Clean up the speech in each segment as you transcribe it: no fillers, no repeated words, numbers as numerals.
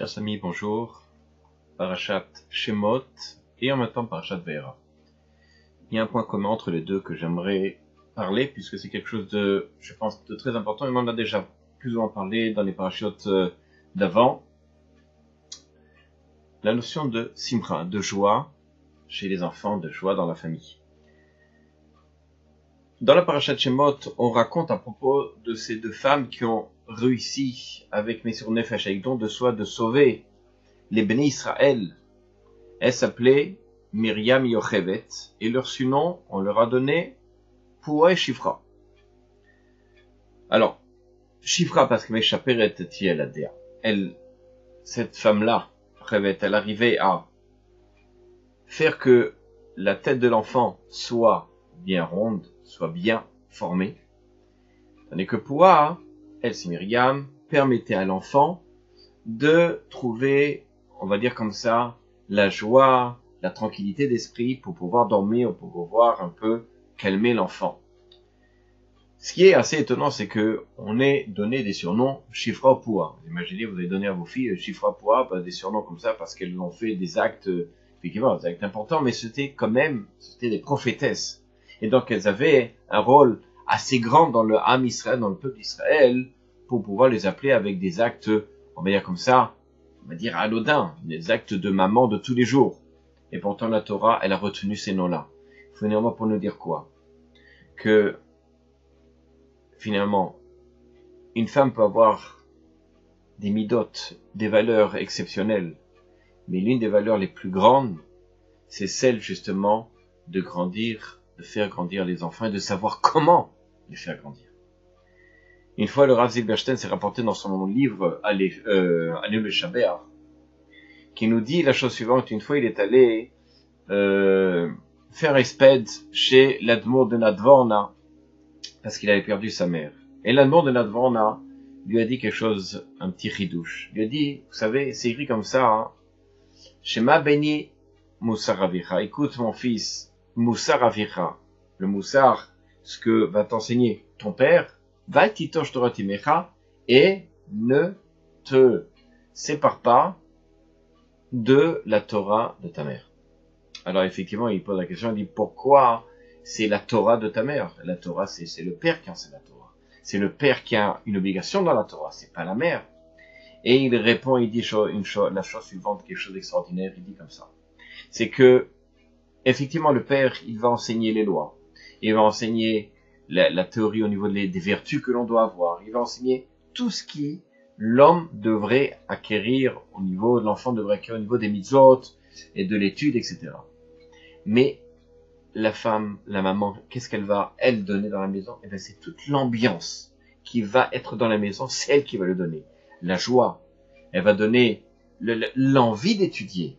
Chers amis, bonjour. Parashat Shemot et en même temps Parashat Ve'era. Il y a un point commun entre les deux que j'aimerais parler puisque c'est quelque chose de, je pense, de très important et on en a déjà plus ou moins parlé dans les parachutes d'avant. La notion de simra, de joie chez les enfants, de joie dans la famille. Dans la Parashat Shemot, on raconte à propos de ces deux femmes qui ont réussi avec Messir Nefesh, avec don de soi, de sauver les Béné Israël. Elles s'appelaient Myriam et Yochevet, et leur surnom, on leur a donné Poua et Shifra. Alors, Shifra parce que Meshaperet Tiel Adea. Elle, cette femme-là, Yochevet, elle arrivait à faire que la tête de l'enfant soit bien ronde, soit bien formée. Tandis que Poua, elle, c'est Myriam, permettait à l'enfant de trouver, on va dire comme ça, la joie, la tranquillité d'esprit pour pouvoir dormir, pour pouvoir un peu calmer l'enfant. Ce qui est assez étonnant, c'est que on ait donné des surnoms Shifra ou Poua. Vous imaginez, vous avez donné à vos filles Shifra Poua, des surnoms comme ça parce qu'elles ont fait des actes, effectivement, des actes importants, mais c'était quand même, c'était des prophétesses. Et donc elles avaient un rôle assez grand dans le Ham Israël, dans le peuple d'Israël, pour pouvoir les appeler avec des actes, on va dire comme ça, on va dire anodins, des actes de maman de tous les jours. Et pourtant la Torah, elle a retenu ces noms-là. Finalement, pour nous dire quoi? Que finalement, une femme peut avoir des midotes, des valeurs exceptionnelles, mais l'une des valeurs les plus grandes, c'est celle justement de grandir, de faire grandir les enfants et de savoir comment les faire grandir. Une fois, le Rav Zilberstein s'est rapporté dans son livre Allez le Shabbat, qui nous dit la chose suivante. Une fois, il est allé faire espède chez l'Admour de Nadvorna, parce qu'il avait perdu sa mère. Et l'Admour de Nadvorna lui a dit quelque chose, un petit ridouche. Il lui a dit, vous savez, c'est écrit comme ça, hein, Shema Beni Moussar Avicha. Écoute mon fils, Moussar Avicha. Le Moussar, ce que va t'enseigner ton père, va titosh Torah timecha, et ne te sépare pas de la Torah de ta mère. Alors effectivement, il pose la question, il dit pourquoi c'est la Torah de ta mère? La Torah, c'est le père qui enseigne la Torah. C'est le père qui a une obligation dans la Torah, c'est pas la mère. Et il répond, il dit la chose suivante, quelque chose d'extraordinaire, il dit comme ça. C'est que, effectivement, le père, il va enseigner les lois. Il va enseigner la théorie au niveau des vertus que l'on doit avoir. Il va enseigner tout ce qui l'homme devrait acquérir au niveau, l'enfant devrait acquérir au niveau des mitzvot et de l'étude, etc. Mais la femme, la maman, qu'est-ce qu'elle va, elle, donner dans la maison? Eh bien, c'est toute l'ambiance qui va être dans la maison, c'est elle qui va le donner. La joie. Elle va donner l'envie d'étudier.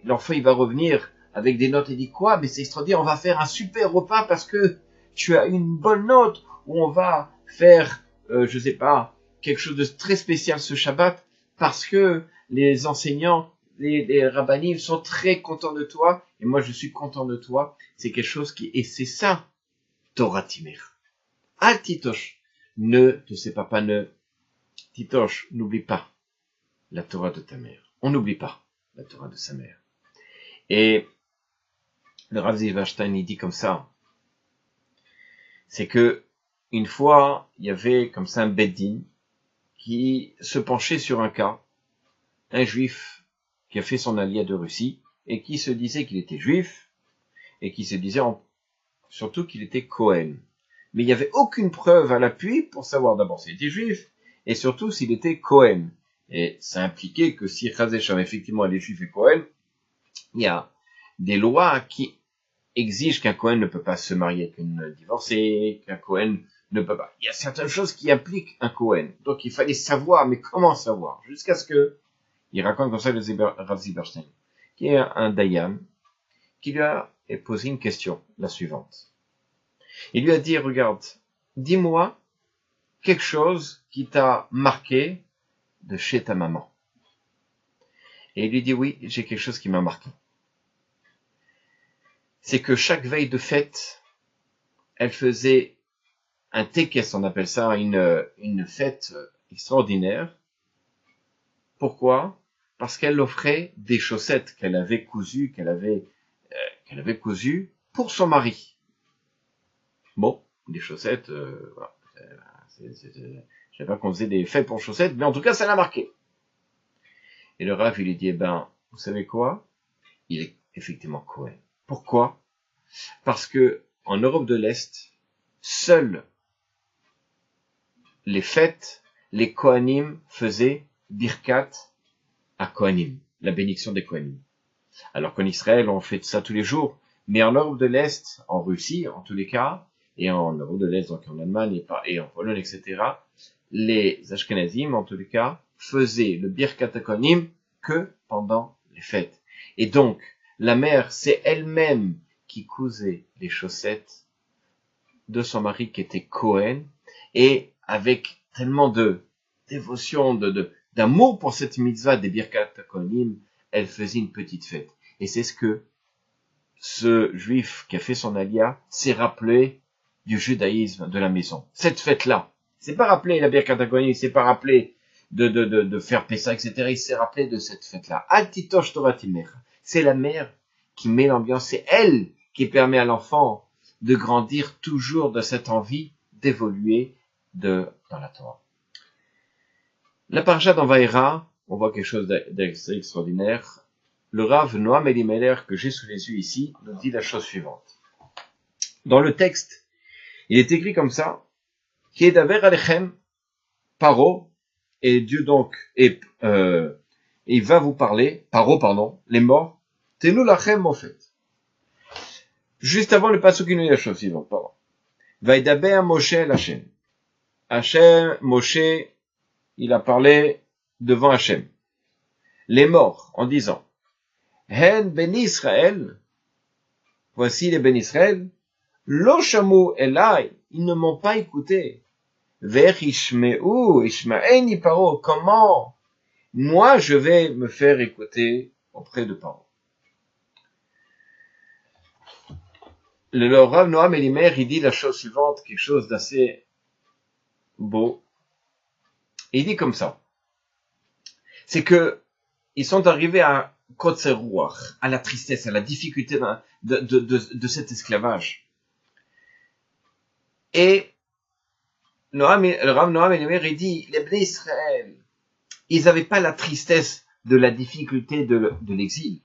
L'enfant, il va revenir avec des notes et dit quoi? Mais c'est extraordinaire, on va faire un super repas parce que tu as une bonne note, ou on va faire, je sais pas, quelque chose de très spécial ce Shabbat parce que les enseignants, les rabbinim sont très contents de toi et moi je suis content de toi. C'est quelque chose et c'est ça, Torah Timer. Al Titosh, ne te sépare pas, Titosh, n'oublie pas la Torah de ta mère. On n'oublie pas la Torah de sa mère. Et le Rav Zilberstein, il dit comme ça, c'est que une fois, il y avait comme ça un beddin qui se penchait sur un cas, un juif qui a fait son aliyah de Russie et qui se disait qu'il était juif et qui se disait surtout qu'il était Cohen. Mais il n'y avait aucune preuve à l'appui pour savoir d'abord s'il était juif et surtout s'il était Cohen. Et ça impliquait que si Chazécham effectivement elle est juif et Cohen, il y a des lois qui exigent qu'un Cohen ne peut pas se marier avec une divorcée, qu'un Cohen ne peut pas. Il y a certaines choses qui impliquent un Cohen. Donc il fallait savoir, mais comment savoir? Jusqu'à ce que, il raconte comme ça le Rav Zilberstein, qui est un Dayan, qui lui a posé une question, la suivante. Il lui a dit, regarde, dis-moi quelque chose qui t'a marqué de chez ta maman. Et il lui dit, oui, j'ai quelque chose qui m'a marqué. C'est que chaque veille de fête, elle faisait un tekes, on appelle ça une fête extraordinaire, Pourquoi? Parce qu'elle offrait des chaussettes qu'elle avait cousues, pour son mari. Bon, des chaussettes, voilà. Je savais pas qu'on faisait des fêtes pour chaussettes, mais en tout cas, ça l'a marqué. Et le Rav, il lui dit, vous savez quoi? Il est effectivement Cohen. Pourquoi? Parce que en Europe de l'Est, seules les fêtes, les Kohanim faisaient Birkat à Kohanim, la bénédiction des Kohanim. Alors qu'en Israël, on fait ça tous les jours. Mais en Europe de l'Est, en Russie, en tous les cas, et en Europe de l'Est, donc en Allemagne et en Pologne, etc., les Ashkenazim, en tous les cas, faisaient le Birkat Kohanim que pendant les fêtes. Et donc, la mère, c'est elle-même qui cousait les chaussettes de son mari qui était Cohen, et avec tellement de dévotion, d'amour pour cette mitzvah des Birkat Kohanim, elle faisait une petite fête. Et c'est ce que ce juif qui a fait son alia s'est rappelé du judaïsme de la maison. Cette fête-là. Il s'est pas rappelé la Birkat Kohanim, il s'est pas rappelé de faire Pessah, etc. Il s'est rappelé de cette fête-là. Altitosh Toratimer. C'est la mère qui met l'ambiance, c'est elle qui permet à l'enfant de grandir toujours de cette envie d'évoluer dans la Torah. La parasha dans Vaïra, on voit quelque chose d'extraordinaire. Le Rav Noam Elimelech que j'ai sous les yeux ici nous dit la chose suivante. Dans le texte, il est écrit comme ça, Kedaver alechem paro, et Dieu donc, il va vous parler, paro, les morts, tenu lachem mofet. Juste avant le passage qui nous dit la chose suivante, pardon. Vaïdaber Moshe el Hashem. Moshe, il a parlé devant Hachem. Les morts, en disant, Hen ben Israël, voici les ben Israël, lo shamu elai, ils ne m'ont pas écouté. Ver ishma'eni paro, comment moi je vais me faire écouter auprès de Paro. Le Rav Noam Elimelech, il dit la chose suivante, quelque chose d'assez beau. Il dit comme ça. C'est que ils sont arrivés à Kotzer Ruach, à la tristesse, à la difficulté de cet esclavage. Et le Rav Noam Elimelech, il dit, les Bnei Israël, ils n'avaient pas la tristesse de la difficulté de l'exil.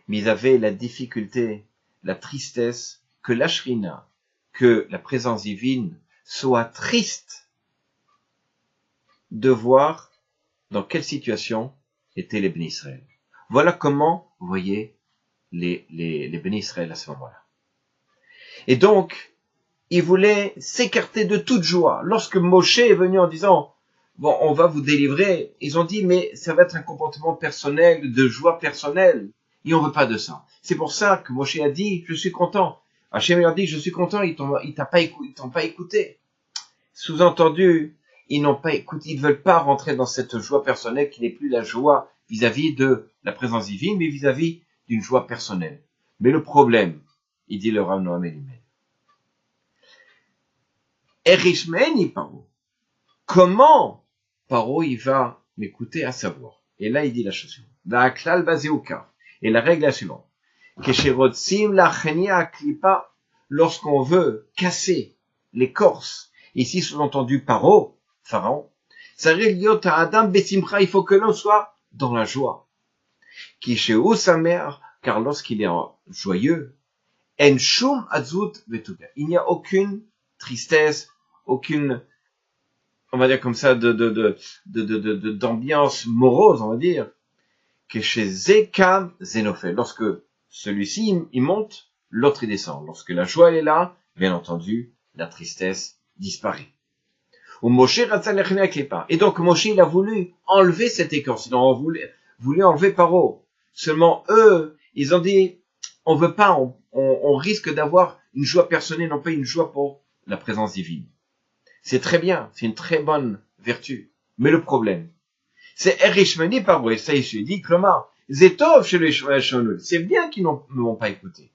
Mais ils avaient la difficulté, la tristesse que la Shrina, que la présence divine soit triste de voir dans quelle situation étaient les Bnei Israël. Voilà comment vous voyez les Bnei Israël à ce moment-là. Et donc, ils voulaient s'écarter de toute joie. Lorsque Moshe est venu en disant, bon, on va vous délivrer, ils ont dit, mais ça va être un comportement personnel, de joie personnelle. Et on veut pas de ça. C'est pour ça que Moshe a dit, je suis content. Hachem leur dit, je suis content, ils t'ont pas écouté. Sous-entendu, ils n'ont pas écouté, ils ne veulent pas rentrer dans cette joie personnelle qui n'est plus la joie vis-à-vis de la présence divine, mais vis-à-vis d'une joie personnelle. Mais le problème, il dit le Rav Noam Elimelech, Erishmeni Paro. Comment Paro il va m'écouter à savoir? Et là, il dit la chose suivante. Da'aklal bazeuka. Et la règle est la suivante. Kesherotzim lachenia klipa. Lorsqu'on veut casser l'écorce, ici sous-entendu Paro, Pharaon, Sareliot Adam Besimcha, il faut que l'on soit dans la joie. Kisheu sa mère, car lorsqu'il est joyeux, En shum azut vetuga. Il n'y a aucune tristesse, aucune, on va dire comme ça, d'ambiance morose, on va dire, que chez Zekam Zénophel. Lorsque celui-ci, il monte, l'autre il descend. Lorsque la joie elle est là, bien entendu, la tristesse disparaît. Ou Moshe et donc Moshe il a voulu enlever cette écorce. Il a voulu enlever Paro. Seulement eux, ils ont dit, on veut pas, on risque d'avoir une joie personnelle, non pas une joie pour la présence divine. C'est très bien, c'est une très bonne vertu. Mais le problème, c'est Erishmeni Paro, et ça il se dit, Klomar, Zetov chez les Shonul. C'est bien qu'ils ne m'ont pas écouté.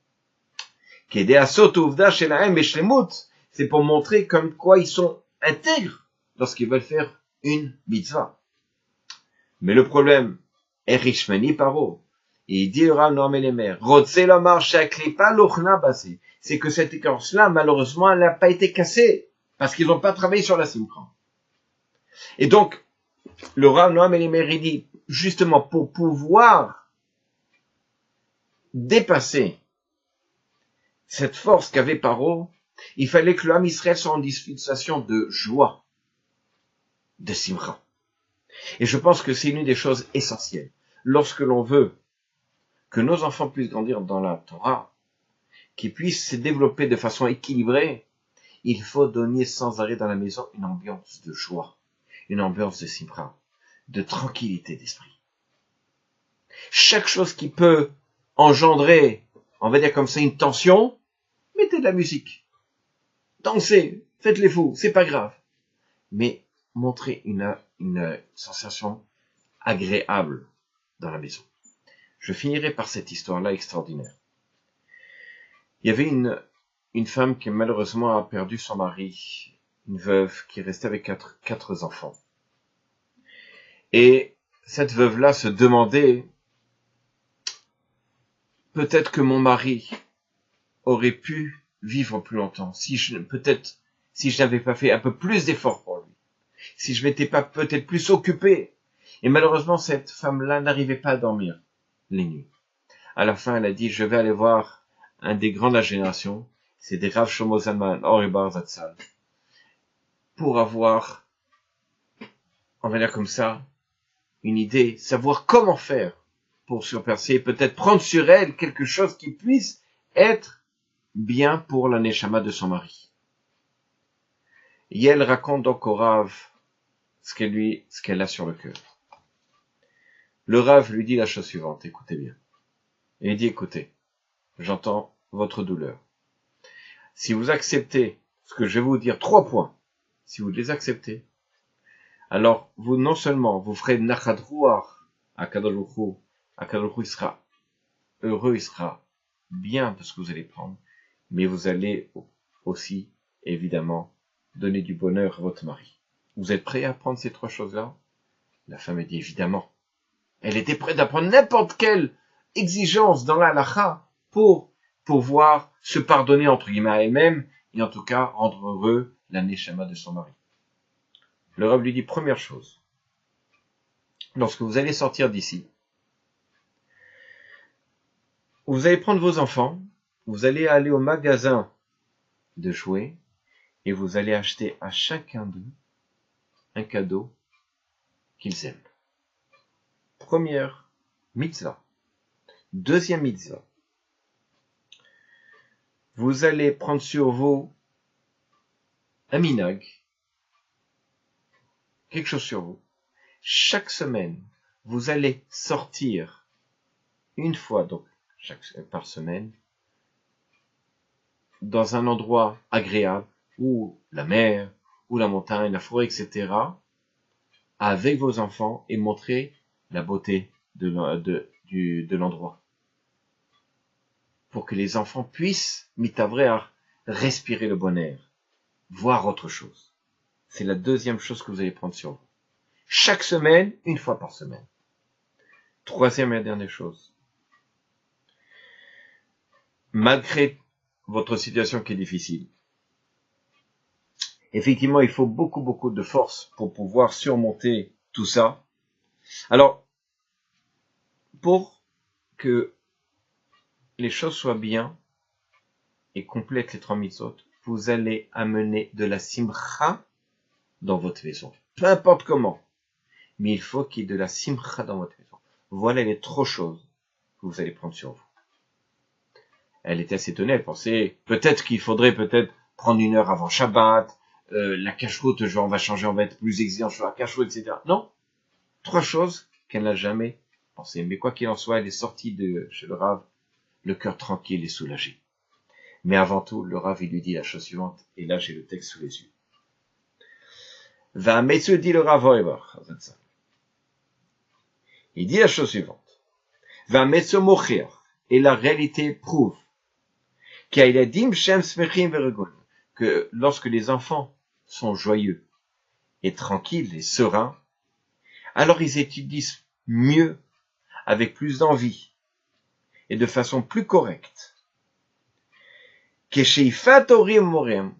C'est pour montrer comme quoi ils sont intègres lorsqu'ils veulent faire une mitzvah. Mais le problème, Erishmani Paro, et il dit le Rav Noam Elimer, Rotze Lomar Shaklipa Lochna Basé, c'est que cette écorce-là, malheureusement, elle n'a pas été cassée, parce qu'ils n'ont pas travaillé sur la simcha. Et donc, le Rav Noam Elimer, il dit, justement, pour pouvoir dépasser cette force qu'avait Paro, il fallait que l'homme Israël soit en dispensation de joie, de simcha. Et je pense que c'est une des choses essentielles. Lorsque l'on veut que nos enfants puissent grandir dans la Torah, qu'ils puissent se développer de façon équilibrée, il faut donner sans arrêt dans la maison une ambiance de joie, une ambiance de simcha, de tranquillité d'esprit. Chaque chose qui peut engendrer, on va dire comme ça, une tension, mettez de la musique. Dansez, faites les fous, c'est pas grave. Mais montrez une sensation agréable dans la maison. Je finirai par cette histoire-là extraordinaire. Il y avait une femme qui malheureusement a perdu son mari, une veuve qui restait avec quatre enfants. Et cette veuve-là se demandait, peut-être que mon mari aurait pu vivre plus longtemps, si je n'avais pas fait un peu plus d'efforts pour lui, si je m'étais pas peut-être plus occupé. Et malheureusement, cette femme-là n'arrivait pas à dormir les nuits. À la fin, elle a dit, je vais aller voir un des grands de la génération, c'est des Rav Shlomo Zalman, Ori Bar Zatzal, pour avoir, on va dire comme ça, une idée, savoir comment faire pour surpercer, peut-être prendre sur elle quelque chose qui puisse être bien pour la neshama de son mari. Et elle raconte donc au Rav ce qu'elle a sur le cœur. Le Rav lui dit la chose suivante, écoutez bien. Et il dit, écoutez, j'entends votre douleur. Si vous acceptez ce que je vais vous dire, 3 points, si vous les acceptez, alors vous, non seulement, vous ferez nachadrouar à Kadosh Baruch Hu, il sera heureux, il sera bien de ce que vous allez prendre, mais vous allez aussi, évidemment, donner du bonheur à votre mari. Vous êtes prêts à prendre ces 3 choses-là? La femme a dit, évidemment. Elle était prête à prendre n'importe quelle exigence dans la halakha pour pouvoir se pardonner entre guillemets à elle-même et en tout cas rendre heureux la neshama de son mari. Le Rav lui dit, première chose, lorsque vous allez sortir d'ici, vous allez prendre vos enfants, vous allez aller au magasin de jouets et vous allez acheter à chacun d'eux un cadeau qu'ils aiment. Première mitzvah. Deuxième mitzvah. Vous allez prendre sur vous un minag, quelque chose sur vous. Chaque semaine, vous allez sortir une fois, donc par semaine, dans un endroit agréable, ou la mer, ou la montagne, la forêt, etc., avec vos enfants et montrer la beauté de l'endroit. Pour que les enfants puissent, mitavrer, respirer le bon air, voir autre chose. C'est la deuxième chose que vous allez prendre sur vous. Chaque semaine, une fois par semaine. Troisième et dernière chose. Malgré votre situation qui est difficile, effectivement, il faut beaucoup de force pour pouvoir surmonter tout ça. Alors, pour que les choses soient bien et complètent les 3 mitzvot, vous allez amener de la simcha dans votre maison. Peu importe comment. Mais il faut qu'il y ait de la simcha dans votre maison. Voilà les 3 choses que vous allez prendre sur vous. Elle était assez étonnée, elle pensait peut-être qu'il faudrait prendre 1 heure avant Shabbat, la cache-route, genre on va changer, on va être plus exigeant sur la cache-route, etc. Non, 3 choses qu'elle n'a jamais pensé. Mais quoi qu'il en soit, elle est sortie de chez le Rav, le cœur tranquille et soulagé. Mais avant tout, le Rav, il lui dit la chose suivante, et là j'ai le texte sous les yeux. Va Metsu dit le Rav Oevar. Il dit la chose suivante. Va Metsu Mocher, et la réalité prouve que lorsque les enfants sont joyeux et tranquilles et sereins, alors ils étudient mieux, avec plus d'envie et de façon plus correcte. Kesheifat horim morem,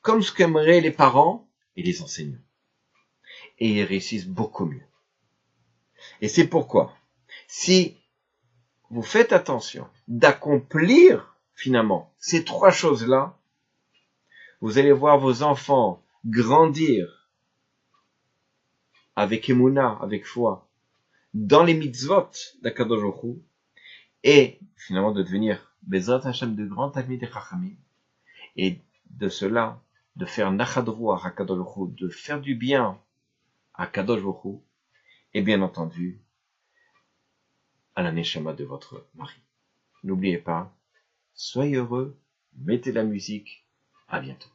comme ce qu'aimeraient les parents et les enseignants. Et ils réussissent beaucoup mieux. Et c'est pourquoi, si vous faites attention d'accomplir finalement ces trois choses-là, vous allez voir vos enfants grandir avec émouna, avec foi, dans les mitzvot d'Akadosh Baruch Hu, et finalement de devenir Bezrat Hashem de grands Talmidei Chachamim, et de cela, de faire Nachadrou à Akadosh Baruch Hu, de faire du bien à Akadosh Baruch Hu, et bien entendu, à la Neshama de votre mari. N'oubliez pas, soyez heureux, mettez la musique, à bientôt.